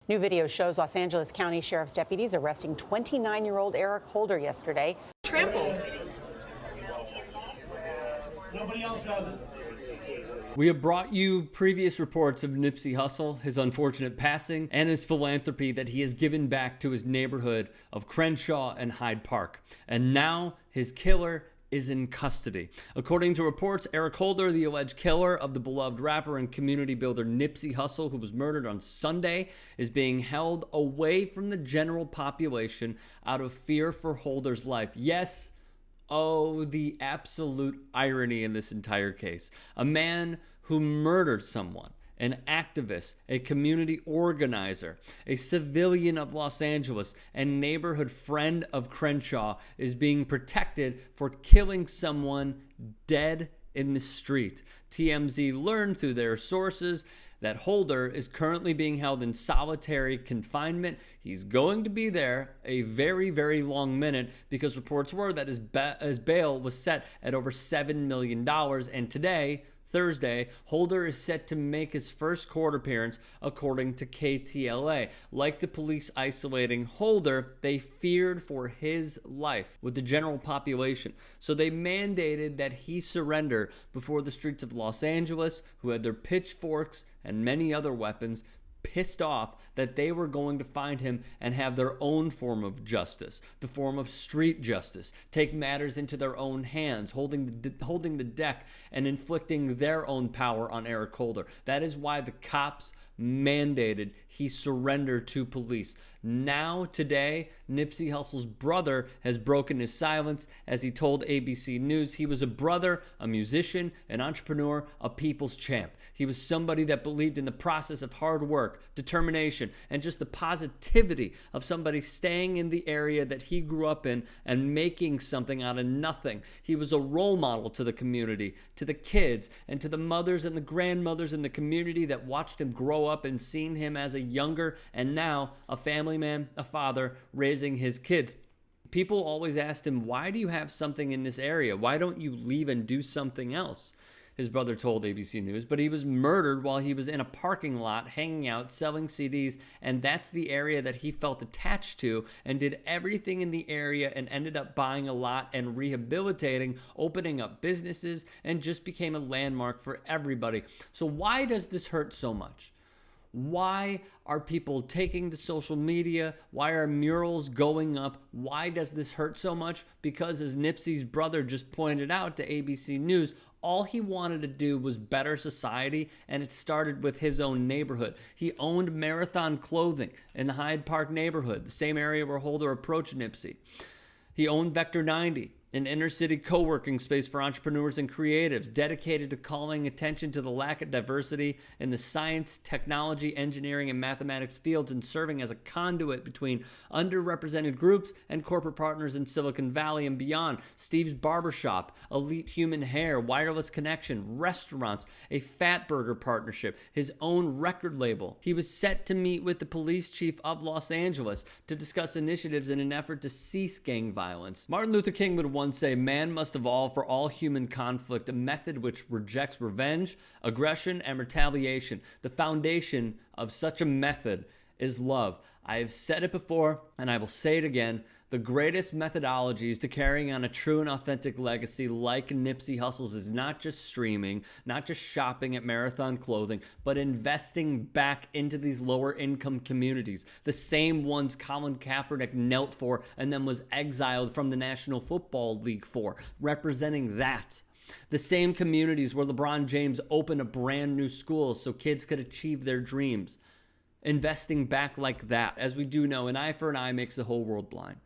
New video shows Los Angeles County Sheriff's deputies arresting 29-year-old Eric Holder yesterday. Trampled. Nobody else does it. We have brought you previous reports of Nipsey Hussle, his unfortunate passing, and his philanthropy that he has given back to his neighborhood of Crenshaw and Hyde Park. And now his killer is in custody. According to reports, Eric Holder, the alleged killer of the beloved rapper and community builder Nipsey Hussle, who was murdered on Sunday, is being held away from the general population out of fear for Holder's life. Yes, oh, the absolute irony in this entire case. A man who murdered someone, an activist, a community organizer, a civilian of Los Angeles, and neighborhood friend of Crenshaw is being protected for killing someone dead in the street. TMZ learned through their sources that Holder is currently being held in solitary confinement. He's going to be there a very, very long minute because reports were that his bail was set at over $7 million. And today, Thursday, Holder is set to make his first court appearance, according to KTLA. Like the police isolating Holder, they feared for his life with the general population. So they mandated that he surrender before the streets of Los Angeles, who had their pitchforks and many other weapons, pissed off that they were going to find him and have their own form of justice, the form of street justice, take matters into their own hands, holding the deck and inflicting their own power on Eric Holder. That is why the cops mandated he surrender to police. Now, today, Nipsey Hussle's brother has broken his silence as he told ABC News he was a brother, a musician, an entrepreneur, a people's champ. He was somebody that believed in the process of hard work, determination, and just the positivity of somebody staying in the area that he grew up in and making something out of nothing. He was a role model to the community, to the kids, and to the mothers and the grandmothers in the community that watched him grow up and seen him as a younger and now a family man, a father, raising his kids. People always asked him, why do you have something in this area? Why don't you leave and do something else? His brother told ABC News, but he was murdered while he was in a parking lot hanging out, selling CDs, and that's the area that he felt attached to and did everything in the area and ended up buying a lot and rehabilitating, opening up businesses, and just became a landmark for everybody. So why does this hurt so much? Why are people taking to social media? Why are murals going up? Why does this hurt so much? Because as Nipsey's brother just pointed out to ABC News, all he wanted to do was better society, and it started with his own neighborhood. He owned Marathon Clothing in the Hyde Park neighborhood, the same area where Holder approached Nipsey. He owned Vector 90, an inner-city co-working space for entrepreneurs and creatives dedicated to calling attention to the lack of diversity in the science, technology, engineering, and mathematics fields and serving as a conduit between underrepresented groups and corporate partners in Silicon Valley and beyond. Steve's Barbershop, Elite Human Hair, Wireless Connection, restaurants, a Fat Burger partnership, his own record label. He was set to meet with the police chief of Los Angeles to discuss initiatives in an effort to cease gang violence. Martin Luther King would once say, man must evolve for all human conflict, a method which rejects revenge, aggression, and retaliation. The foundation of such a method is love. I have said it before, and I will say it again. The greatest methodologies to carrying on a true and authentic legacy like Nipsey Hussle's is not just streaming, not just shopping at Marathon Clothing, but investing back into these lower income communities. The same ones Colin Kaepernick knelt for and then was exiled from the National Football League for, representing that. The same communities where LeBron James opened a brand new school so kids could achieve their dreams. Investing back like that. As we do know, an eye for an eye makes the whole world blind.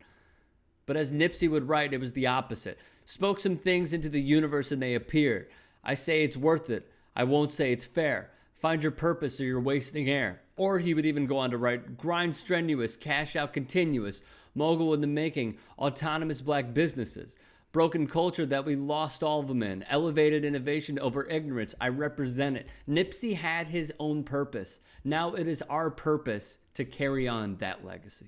But as Nipsey would write, it was the opposite. Spoke some things into the universe and they appeared. I say it's worth it. I won't say it's fair. Find your purpose or you're wasting air. Or he would even go on to write, grind strenuous, cash out continuous, mogul in the making, autonomous black businesses. Broken culture that we lost all of them in. Elevated innovation over ignorance. I represent it. Nipsey had his own purpose. Now it is our purpose to carry on that legacy.